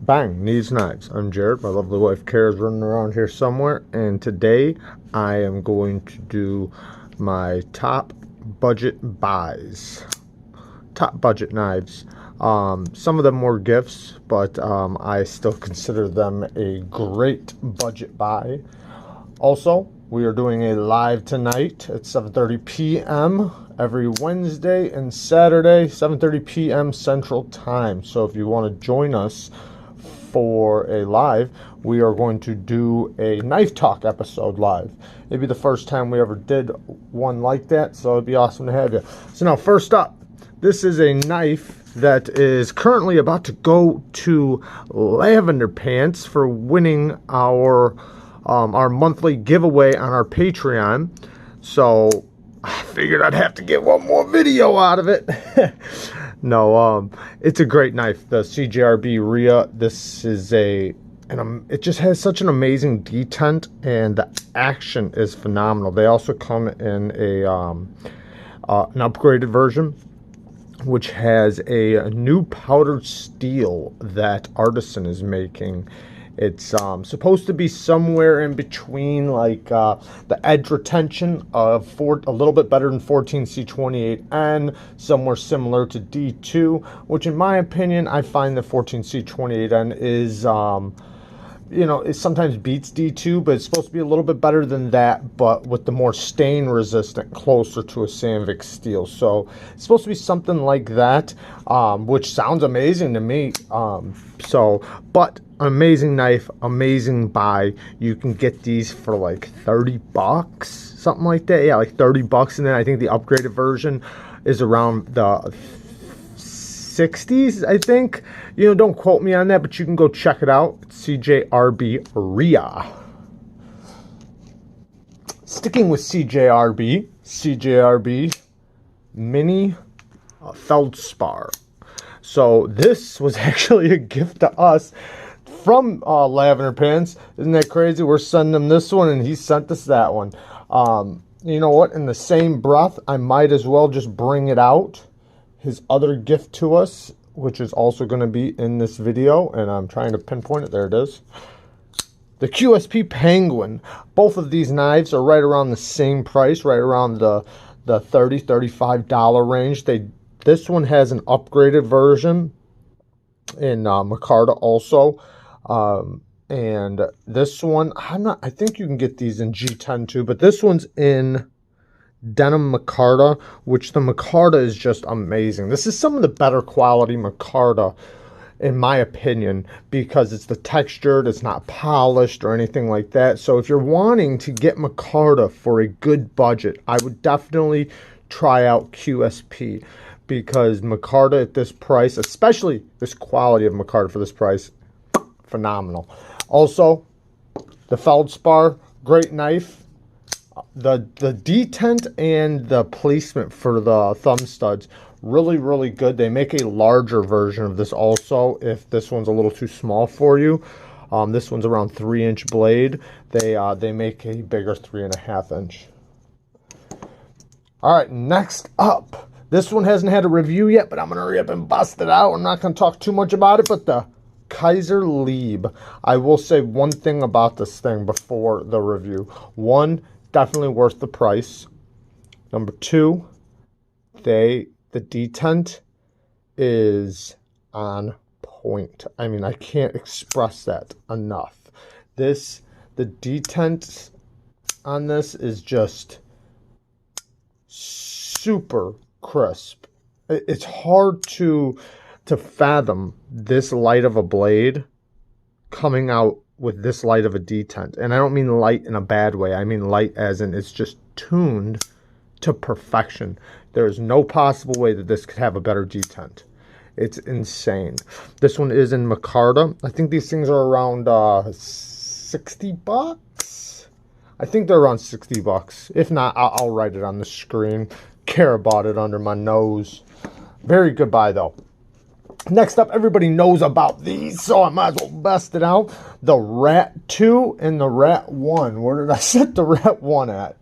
Bang, Neeves Knives. I'm Jared. My lovely wife Kara's running around here somewhere, and today I am going to do my top budget buys. Top budget knives. Some of them were gifts, but I still consider them a great budget buy. Also, we are doing a live tonight at 7:30 p.m. every Wednesday and Saturday, 7:30 p.m. Central Time. So if you want to join us for a live, we are going to do a knife talk episode live. It'd be the first time we ever did one like that, so it'd be awesome to have you. So now, first up, this is a knife that is currently about to go to Lavender Pants for winning our monthly giveaway on our Patreon. So I figured I'd have to get one more video out of it. No, it's a great knife, the CJRB Rhea. This is it just has such an amazing detent, and the action is phenomenal. They also come in an upgraded version, which has a new powdered steel that Artisan is making. It's supposed to be somewhere in between, like the edge retention of a little bit better than 14C28N, somewhere similar to D2, which in my opinion, I find the 14C28N is, it sometimes beats D2, but it's supposed to be a little bit better than that, but with the more stain resistant, closer to a Sandvik steel. So it's supposed to be something like that, which sounds amazing to me. But amazing knife, amazing buy. You can get these for like 30 bucks, something like that. Yeah, like 30 bucks. And then I think the upgraded version is around the 60s, I think. Don't quote me on that, but you can go check it out. It's CJRB Rhea. Sticking with CJRB Mini Feldspar. So this was actually a gift to us from Lavender Pants. Isn't that crazy? We're sending him this one, and he sent us that one. You know what? In the same breath, I might as well just bring it out. His other gift to us, which is also going to be in this video, and I'm trying to pinpoint it. There it is. The QSP Penguin. Both of these knives are right around the same price, right around the $30, $35 range. This one has an upgraded version in micarta also. And this one, I think you can get these in G10 too, but this one's in denim micarta, which the micarta is just amazing. This is some of the better quality micarta, in my opinion, because it's the textured, it's not polished or anything like that. So if you're wanting to get micarta for a good budget, I would definitely try out QSP, because micarta at this price, especially this quality of micarta for this price, phenomenal. Also, the Feldspar, great knife. The detent and the placement for the thumb studs, really, really good. They make a larger version of this also, if this one's a little too small for you. This one's around 3-inch blade. They make a bigger 3.5-inch. All right, next up. This one hasn't had a review yet, but I'm going to hurry up and bust it out. I'm not going to talk too much about it, but the Kizer Leave. I will say one thing about this thing before the review. One, definitely worth the price. Number two, the detent is on point. I mean, I can't express that enough. The detent on this is just super crisp. It's hard to fathom this light of a blade coming out with this light of a detent. And I don't mean light in a bad way. I mean light as in it's just tuned to perfection. There is no possible way that this could have a better detent. It's insane. This one is in micarta. I think these things are around 60 bucks. I think they're around 60 bucks. If not, I'll write it on the screen. Care about it under my nose. Very good buy though. Next up, everybody knows about these, so I might as well bust it out. The Rat 2 and the Rat 1. Where did I set the Rat 1 at?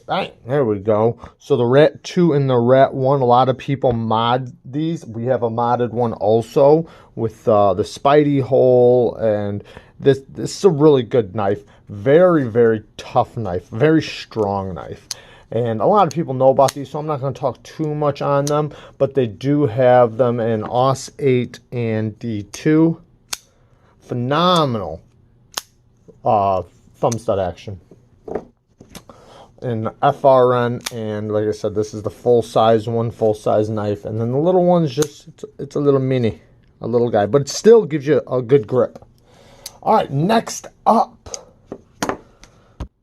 Bang, there we go. So the Rat 2 and the Rat 1, a lot of people mod these. We have a modded one also with the Spidey hole, and this is a really good knife. Very, very tough knife. Very strong knife. And a lot of people know about these, so I'm not going to talk too much on them, but they do have them in AUS 8 and D2. Phenomenal thumb stud action. In FRN, and like I said, this is the full-size one, full-size knife, and then the little one's just, it's a little mini, a little guy, but it still gives you a good grip. All right, next up,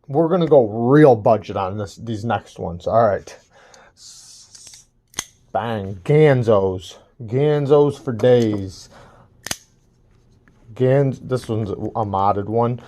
we're gonna go real budget on these next ones. All right, bang, ganzos for days. This one's a modded one.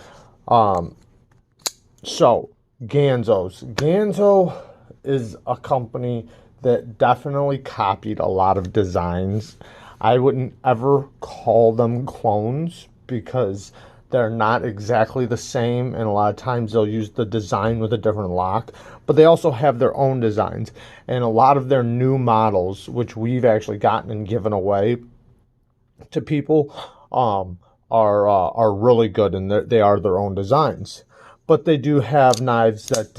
So Ganzo is a company that definitely copied a lot of designs. I wouldn't ever call them clones because they're not exactly the same, and a lot of times they'll use the design with a different lock, but they also have their own designs, and a lot of their new models, which we've actually gotten and given away to people, are really good, and they are their own designs. But they do have knives that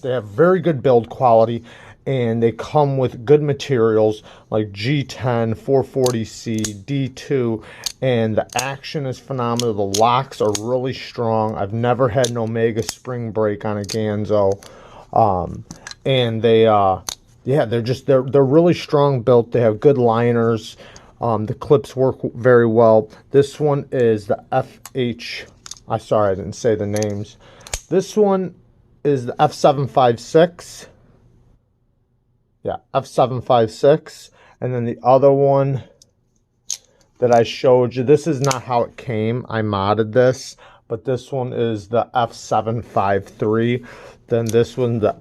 they have very good build quality, and they come with good materials like G10, 440C, D2, and the action is phenomenal. The locks are really strong. I've never had an Omega spring break on a Ganzo. And they, yeah, they're really strong built. They have good liners. The clips work very well. This one is the sorry, I didn't say the names. This one is the F756. Yeah, F756. And then the other one that I showed you, this is not how it came. I modded this. But this one is the F753. Then this one, the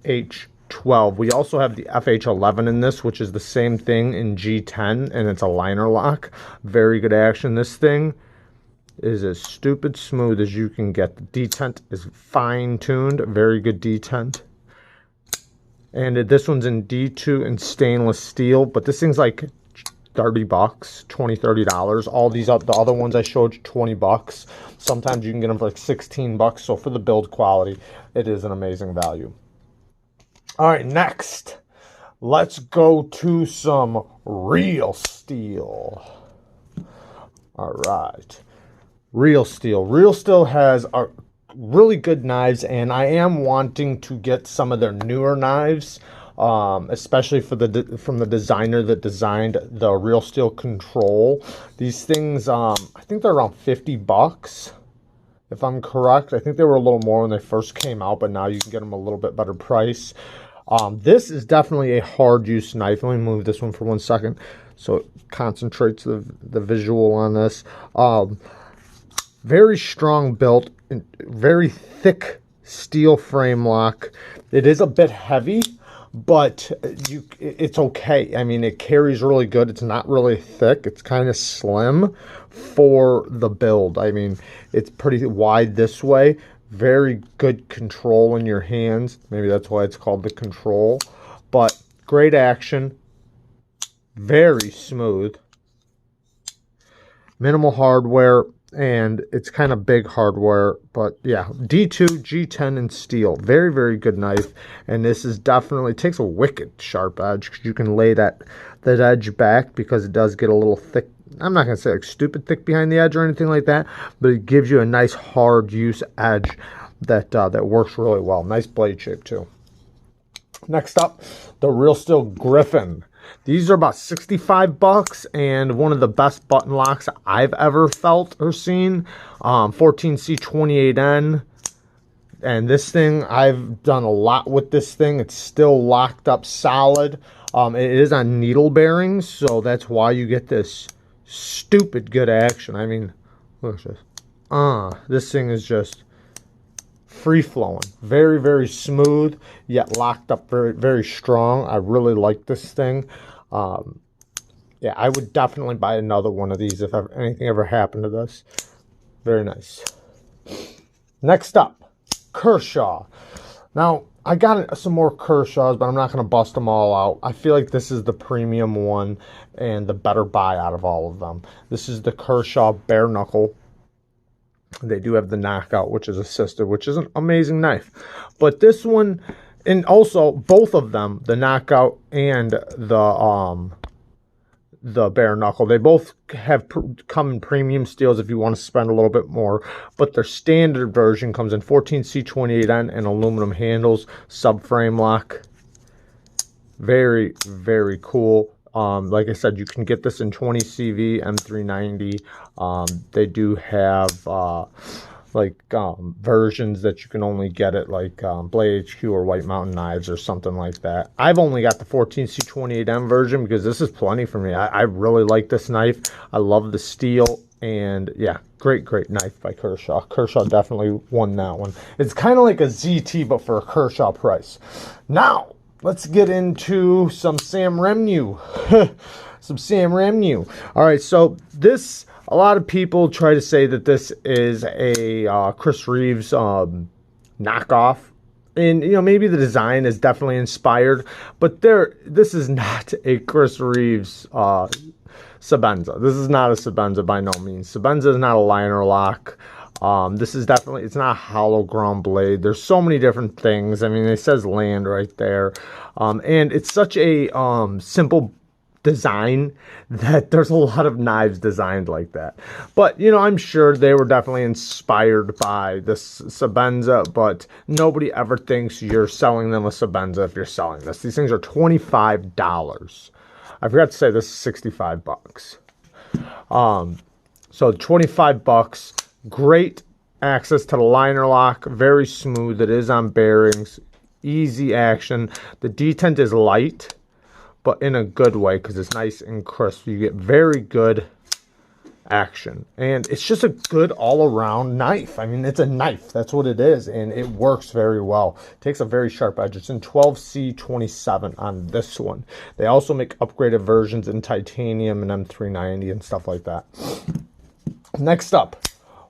FH12. We also have the FH11 in this, which is the same thing in G10. And it's a liner lock. Very good action. This thing is as stupid smooth as you can get. The detent is fine-tuned, very good detent. And this one's in D2 and stainless steel, but this thing's like 30 bucks, $20, $30. All these the other ones I showed you, 20 bucks. Sometimes you can get them for like 16 bucks, so for the build quality, it is an amazing value. All right, next, let's go to some real steel. All right. Real Steel. Real Steel has really good knives, and I am wanting to get some of their newer knives, especially from the designer that designed the Real Steel Control. These things, I think they're around 50 bucks, if I'm correct. I think they were a little more when they first came out, but now you can get them a little bit better price. This is definitely a hard use knife. Let me move this one for 1 second so it concentrates the visual on this. Very strong built, very thick steel frame lock. It is a bit heavy, but it's okay. I mean, it carries really good. It's not really thick. It's kind of slim for the build. I mean, it's pretty wide this way. Very good control in your hands. Maybe that's why it's called the Control. But great action. Very smooth. Minimal hardware. And it's kind of big hardware, but yeah, D2, G10, and steel. Very, very good knife. And this is definitely, takes a wicked sharp edge, because you can lay that edge back, because it does get a little thick. I'm not going to say like stupid thick behind the edge or anything like that, but it gives you a nice hard use edge that works really well. Nice blade shape too. Next up, the Real Steel Griffin. These are about 65 bucks, and one of the best button locks I've ever felt or seen. 14C28N. And this thing, I've done a lot with this thing. It's still locked up solid. It is on needle bearings, so that's why you get this stupid good action. I mean, look at this. This thing is just free-flowing. Very, very smooth, yet locked up very, very strong. I really like this thing. Yeah, I would definitely buy another one of these if anything ever happened to this. Very nice. Next up, Kershaw. Now, I got some more Kershaws, but I'm not going to bust them all out. I feel like this is the premium one and the better buy out of all of them. This is the Kershaw Bare Knuckle. They do have the Knockout, which is assisted, which is an amazing knife. But this one, and also both of them, the Knockout and the Bare Knuckle, they both have come in premium steels if you want to spend a little bit more, but their standard version comes in 14C28N and aluminum handles, subframe lock. Very, very cool. Like I said, you can get this in 20 CV, M390. They do have versions that you can only get at like Blade HQ or White Mountain Knives or something like that. I've only got the 14C28M version because this is plenty for me. I really like this knife. I love the steel, and yeah, great knife by Kershaw. Kershaw definitely won that one. It's kind of like a ZT but for a Kershaw price. Now let's get into some Sam Remnew. Some Sam Remnew. All right, so this, a lot of people try to say that this is a Chris Reeves knockoff. And, you know, maybe the design is definitely inspired, but this is not a Chris Reeves Sebenza. This is not a Sebenza by no means. Sebenza is not a liner lock. This is definitely, it's not a hollow ground blade. There's so many different things. I mean, it says land right there. And it's such a simple design that there's a lot of knives designed like that. But, you know, I'm sure they were definitely inspired by this Sebenza, but nobody ever thinks you're selling them a Sebenza if you're selling this. These things are $25. I forgot to say this is 65 bucks. So 25 bucks. Great access to the liner lock, very smooth. It is on bearings, easy action. The detent is light, but in a good way because it's nice and crisp. You get very good action, and it's just a good all-around knife. I mean, it's a knife, that's what it is, and it works very well. It takes a very sharp edge. It's in 12C27 on this one. They also make upgraded versions in titanium and M390 and stuff like that. Next up,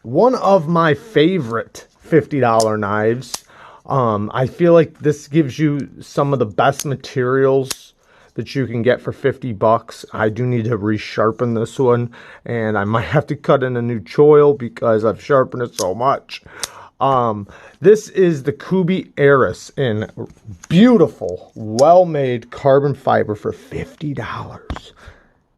one of my favorite $50 knives. I feel like this gives you some of the best materials that you can get for 50 bucks. I do need to resharpen this one, and I might have to cut in a new choil because I've sharpened it so much. This is the Kuby Heiress in beautiful, well-made carbon fiber for $50.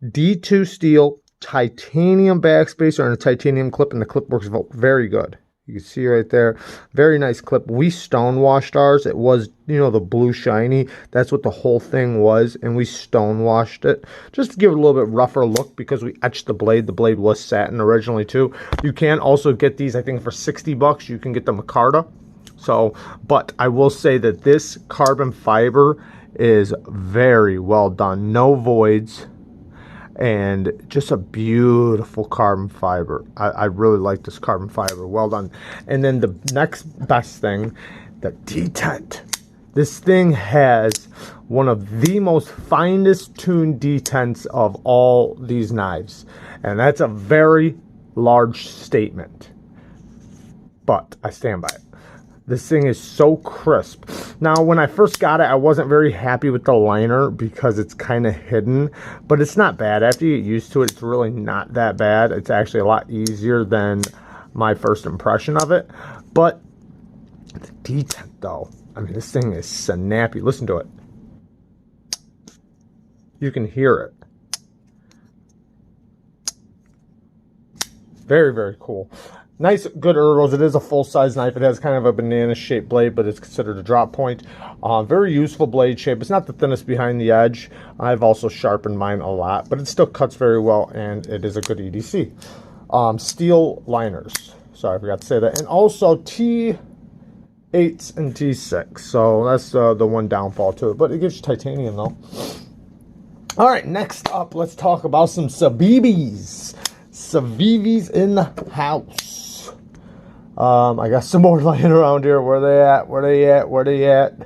D2 steel, titanium backspacer, and a titanium clip, and the clip works very good. You can see right there, very nice clip. We stone washed ours. It was, you know, the blue shiny. That's what the whole thing was, and we stone washed it just to give it a little bit rougher look because we etched the blade. The blade was satin originally too. You can also get these, I think, for 60 bucks. You can get the micarta. So, but I will say that this carbon fiber is very well done. No voids. And just a beautiful carbon fiber. I really like this carbon fiber. Well done. And then the next best thing, the detent. This thing has one of the most finest tuned detents of all these knives. And that's a very large statement. But I stand by it. This thing is so crisp. Now, when I first got it, I wasn't very happy with the liner because it's kind of hidden, but it's not bad. After you get used to it, it's really not that bad. It's actually a lot easier than my first impression of it. But the detent, though, I mean, this thing is snappy. Listen to it. You can hear it. Very, very cool. Nice, good ergos. It is a full-size knife. It has kind of a banana-shaped blade, but it's considered a drop point. Very useful blade shape. It's not the thinnest behind the edge. I've also sharpened mine a lot, but it still cuts very well, and it is a good EDC. Steel liners. Sorry, I forgot to say that. And also T8s and T6. So that's the one downfall to it, but it gives you titanium, though. All right, next up, let's talk about some SAVIs. SAVIs in the house. I got some more lying around here. Where they at? Where they at? Where they at?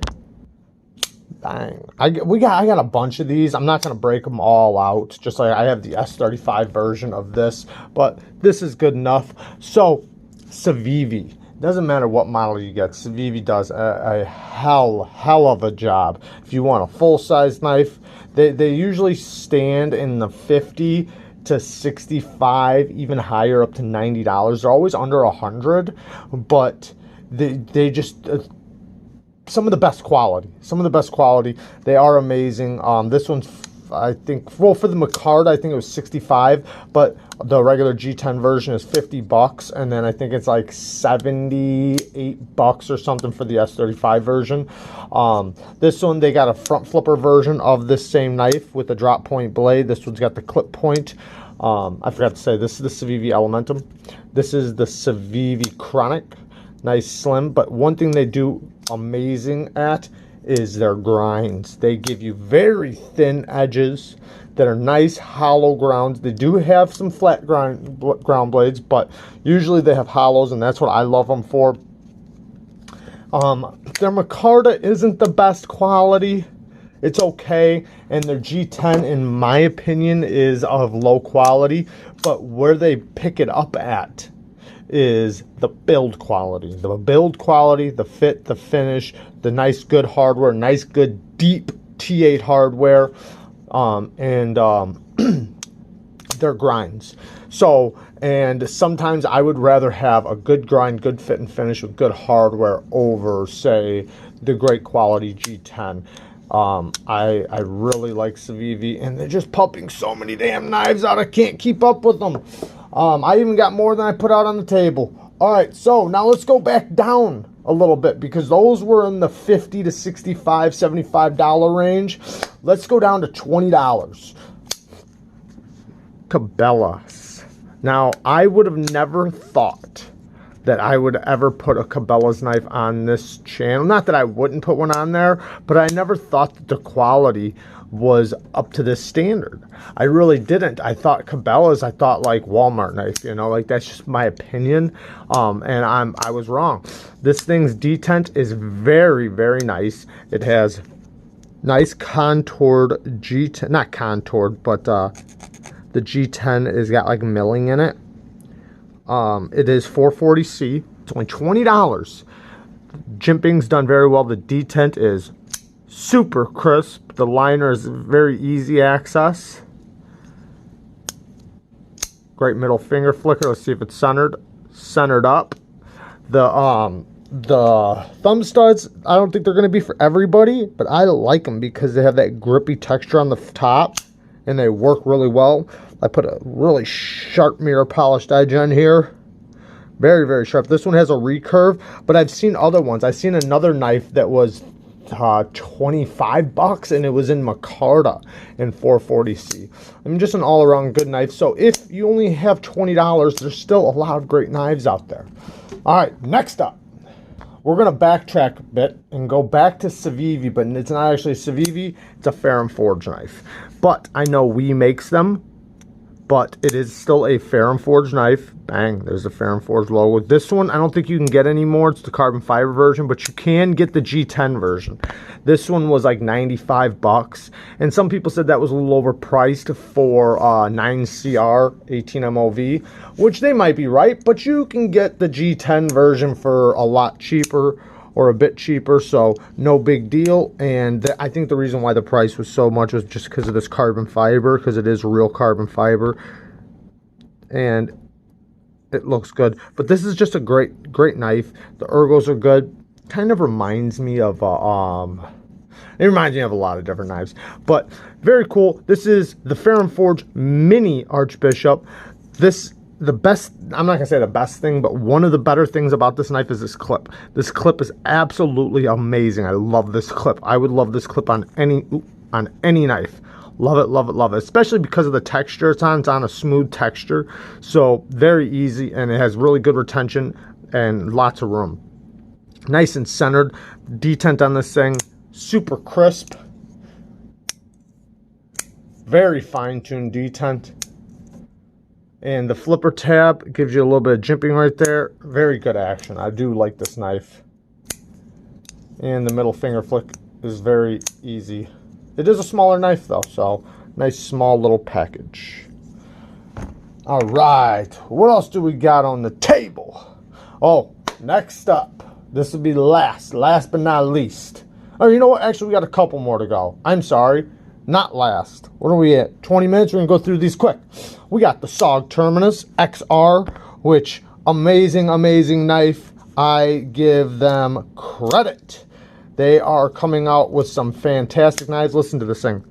Dang. I got a bunch of these. I'm not going to break them all out. Just like I have the S35 version of this. But this is good enough. So, SAVI. Doesn't matter what model you get, SAVI does a hell of a job. If you want a full-size knife, they usually stand in the 50 to 65, even higher, up to $90. They're always under 100, but they just some of the best quality. Some of the best quality. They are amazing. This one's, I think, well, for the McCard, I think it was 65, but the regular G10 version is 50 bucks, and then I think it's like 78 bucks or something for the S35 version. This one, they got a front flipper version of this same knife with a drop point blade. This one's got the clip point. I forgot to say, this is the SAVI Elementum. This is the SAVI Chronic. Nice slim, but one thing they do amazing at is their grinds. They give you very thin edges that are nice hollow grounds. They do have some flat ground blades, but usually they have hollows, and that's what I love them for. Their micarta isn't the best quality. It's okay, and their G10, in my opinion, is of low quality, but where they pick it up at is the build quality. The build quality, the fit, the finish, the nice good hardware, nice good deep T8 hardware, and their grinds. So, and sometimes I would rather have a good grind, good fit and finish with good hardware over, say, the great quality G10. I really like SAVI, and they're just pumping so many damn knives out, I can't keep up with them. I even got more than I put out on the table. All right, so now let's go back down a little bit, because those were in the $50 to $65, $75 range. Let's go down to $20. Cabela's. Now, I would have never thought that I would ever put a Cabela's knife on this channel. Not that I wouldn't put one on there, but I never thought that the quality was up to this standard. I really didn't. I thought Cabela's, I thought like Walmart knife, you know, like that's just my opinion. And I was wrong. This thing's detent is very, very nice. It has nice contoured G10, not contoured, but the G10 has got like milling in it. It is 440C. It's only $20. Jimping's done very well. The detent is super crisp. The liner is very easy access. Great middle finger flicker. Let's see if it's centered up. The thumb studs, I don't think they're going to be for everybody, but I like them because they have that grippy texture on the top and they work really well. I put a really sharp mirror polished edge on here. Very, very sharp. This one has a recurve, but I've seen other ones. I've seen another knife that was 25 bucks, and it was in micarta in 440C. I mean, just an all-around good knife. So if you only have $20, there's still a lot of great knives out there. All right, next up, we're going to backtrack a bit and go back to SAVI, but it's not actually SAVI, it's a Ferrum Forge knife. But I know WE makes them, but it is still a Ferrum Forge knife. Bang, there's the Ferrum Forge logo. This one, I don't think you can get anymore. It's the carbon fiber version, but you can get the G10 version. This one was like 95 bucks, and some people said that was a little overpriced for 9CR 18 MOV, which they might be right, but you can get the G10 version for a lot cheaper, or a bit cheaper, so no big deal. And I think the reason why the price was so much was just because of this carbon fiber, because it is real carbon fiber, and it looks good. But this is just a great knife. The ergos are good. Kind of reminds me of it reminds me of a lot of different knives, but very cool. This is the Ferrum Forge Mini Archbishop. The best, I'm not gonna say the best thing, but one of the better things about this knife is this clip. This clip is absolutely amazing. I love this clip. I would love this clip on any knife. Love it, love it, love it. Especially because of the texture it's on. It's on a smooth texture, so very easy, and it has really good retention and lots of room. Nice and centered. Detent on this thing, super crisp. Very fine-tuned detent. And the flipper tab gives you a little bit of jimping right there. Very good action. I do like this knife. And the middle finger flick is very easy. It is a smaller knife though, so nice small little package. All right, what else do we got on the table? Oh, Next up, this will be last but not least. Oh, you know what? Actually, we got a couple more to go. I'm sorry, not last. What are we at? 20 minutes. We're gonna go through these quick. We got the Stag Terminus XR, which amazing knife. I give them credit. They are coming out with some fantastic knives. Listen to this thing.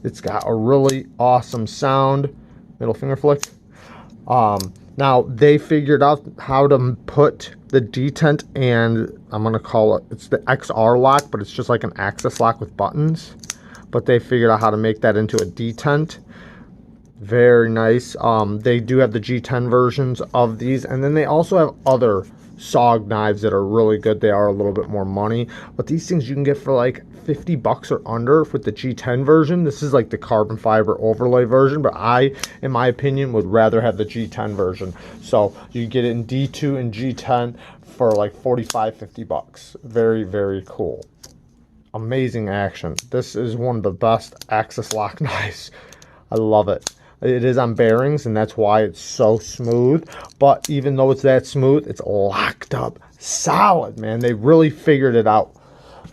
It's got a really awesome sound. Middle finger flick. Now they figured out how to put the detent, and I'm gonna call it, it's the XR lock, but it's just like an access lock with buttons. But they figured out how to make that into a detent. Very nice. They do have the G10 versions of these, and then they also have other SOG knives that are really good. They are a little bit more money, but these things you can get for like 50 bucks or under with the G10 version. This is like the carbon fiber overlay version, but I, in my opinion, would rather have the G10 version. So you get it in D2 and G10 for like 45, 50 bucks. Very, very cool. Amazing action. This is one of the best access lock knives. I love it. It is on bearings, and that's why it's so smooth. But even though it's that smooth, it's locked up solid, man. They really figured it out.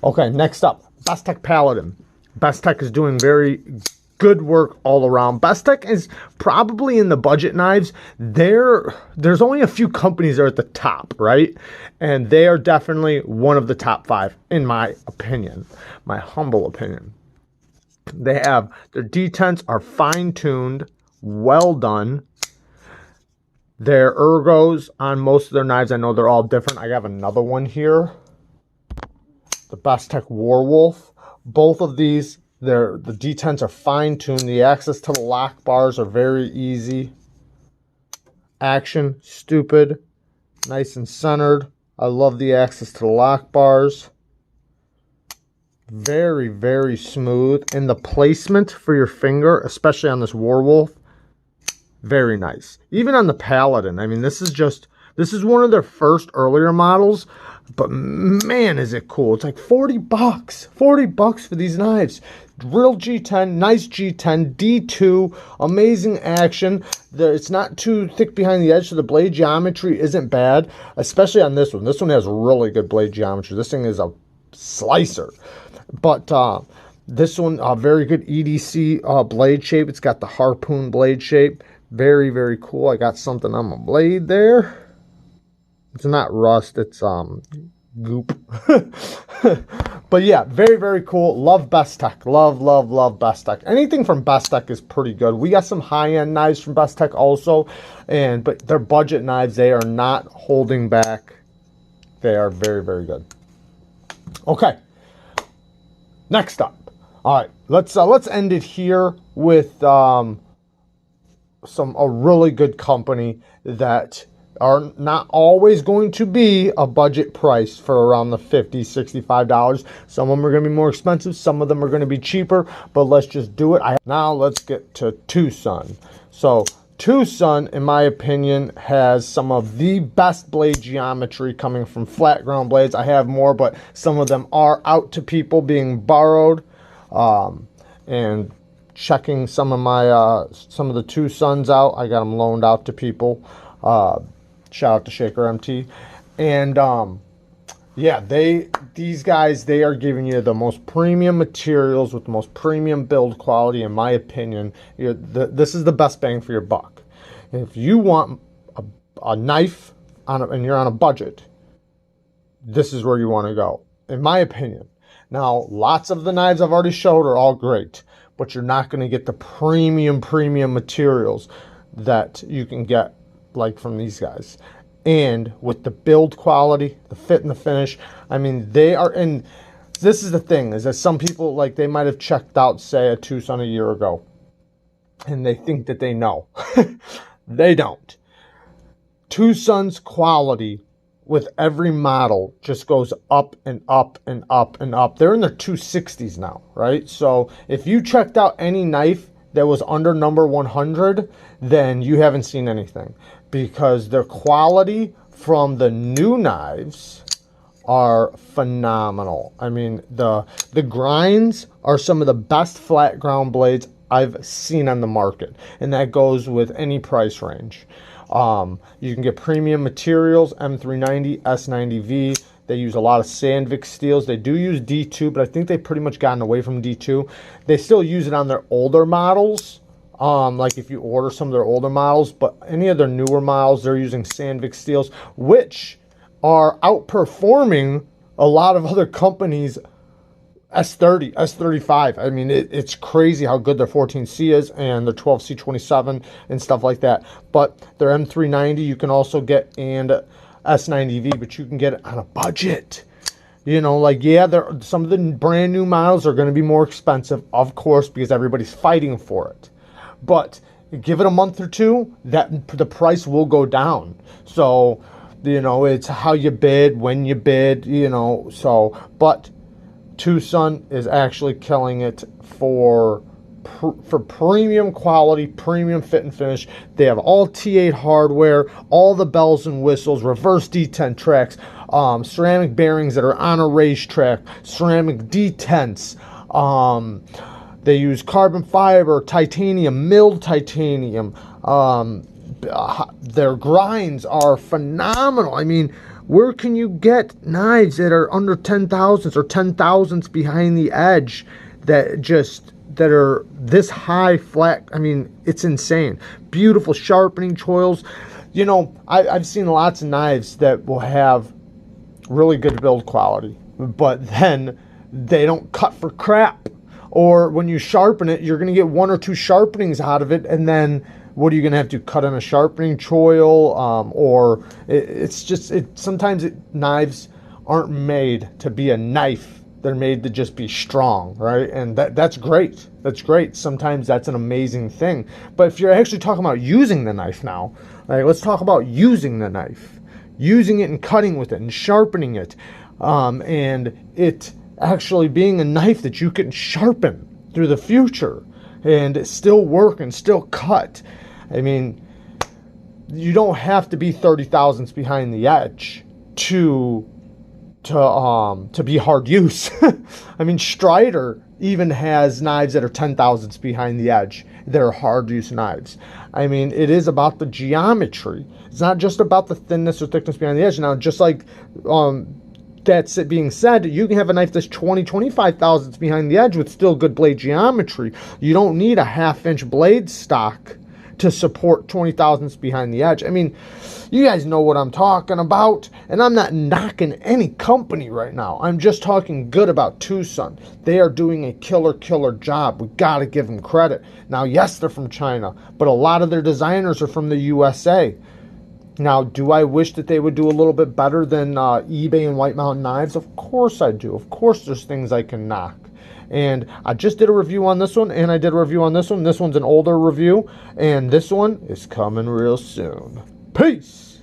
Okay, next up, Bestek Paladin. Bestek is doing very good work all around. Bestek is probably in the budget knives. There's only a few companies that are at the top, right? And they are definitely one of the top 5, in my opinion, my humble opinion. They have, their detents are fine-tuned, well done. Their ergos on most of their knives, I know they're all different. I have another one here, the Bestek Warwolf. Both of these, the detents are fine-tuned. The access to the lock bars are very easy. Action, stupid, nice and centered. I love the access to the lock bars. Very, very smooth. And the placement for your finger, especially on this Warwolf, very nice. Even on the Paladin. I mean, this is one of their first earlier models, but man, is it cool. It's like 40 bucks. 40 bucks for these knives. Real G10, nice G10, D2, amazing action. It's not too thick behind the edge, so the blade geometry isn't bad, especially on this one. This one has really good blade geometry. This thing is a slicer. But this one, very good EDC blade shape. It's got the harpoon blade shape. Very, very cool. I got something on my blade there. It's not rust, it's goop. But yeah, very, very cool. Love Bestek. Love Bestek. Anything from Bestek is pretty good. We got some high-end knives from Bestek also, but their budget knives, they are not holding back. They are very, very good. Okay. Next up, all right, let's end it here with a really good company that are not always going to be a budget price for around the $50, $65. Some of them are going to be more expensive. Some of them are going to be cheaper, but let's just do it. Now let's get to Tucson. So Tucson, in my opinion, has some of the best blade geometry coming from flat ground blades. I have more, but some of them are out to people being borrowed. And checking some of the Tucsons out. I got them loaned out to people. Shout out to Shaker MT. And yeah, these guys, they are giving you the most premium materials with the most premium build quality, in my opinion. This is the best bang for your buck. If you want a knife and you're on a budget, this is where you want to go, in my opinion. Now, lots of the knives I've already showed are all great, but you're not going to get the premium materials that you can get like from these guys. And with the build quality, the fit and the finish, I mean, they are in. This is the thing, is that some people, like, they might have checked out, say, a Tucson a year ago, and they think that they know. They don't. Tucson's quality with every model just goes up and up and up and up. They're in their 260s now, right? So if you checked out any knife that was under number 100, then you haven't seen anything, because their quality from the new knives are phenomenal. I mean, the grinds are some of the best flat ground blades I've seen on the market, and that goes with any price range. You can get premium materials, M390, S90V. They use a lot of Sandvik steels. They do use D2, but I think they've pretty much gotten away from D2. They still use it on their older models, like if you order some of their older models, but any of their newer models, they're using Sandvik steels, which are outperforming a lot of other companies' S30, S35. I mean, it's crazy how good their 14C is and their 12C27 and stuff like that. But their M390 you can also get, and S90V, but you can get it on a budget. You know, like, yeah, some of the brand new models are going to be more expensive, of course, because everybody's fighting for it. But give it a month or two, the price will go down. So, you know, it's how you bid, when you bid, you know. So, but Tucson is actually killing it for premium quality, premium fit and finish. They have all T8 hardware, all the bells and whistles, reverse D10 tracks, ceramic bearings that are on a racetrack, ceramic detents. They use carbon fiber, titanium, milled titanium. Their grinds are phenomenal. I mean, where can you get knives that are under 10,000s or 10,000s behind the edge that are this high flat? I mean, it's insane. Beautiful sharpening choils. You know, I've seen lots of knives that will have really good build quality, but then they don't cut for crap. Or when you sharpen it, you're going to get one or two sharpenings out of it, and then what are you going to have to cut on a sharpening choil? Or sometimes knives aren't made to be a knife. They're made to just be strong, right? And that's great. That's great. Sometimes that's an amazing thing. But if you're actually talking about using the knife now, like, let's talk about using the knife. Using it and cutting with it and sharpening it. And it actually being a knife that you can sharpen through the future and still work and still cut. I mean, you don't have to be 30 thousandths behind the edge to be hard use. I mean, Strider even has knives that are 10 thousandths behind the edge. They're hard use knives. I mean, it is about the geometry. It's not just about the thinness or thickness behind the edge. Now, just like that's it being said, you can have a knife that's 25 thousandths behind the edge with still good blade geometry. You don't need a 1/2 inch blade stock to support 20 thousandths behind the edge. I mean, you guys know what I'm talking about, and I'm not knocking any company right now. I'm just talking good about Tucson. They are doing a killer job. We got to give them credit. Now, yes, they're from China, but a lot of their designers are from the USA. Now, do I wish that they would do a little bit better than eBay and White Mountain Knives? Of course I do. Of course there's things I can knock. And I just did a review on this one, and I did a review on this one. This one's an older review, and this one is coming real soon. Peace!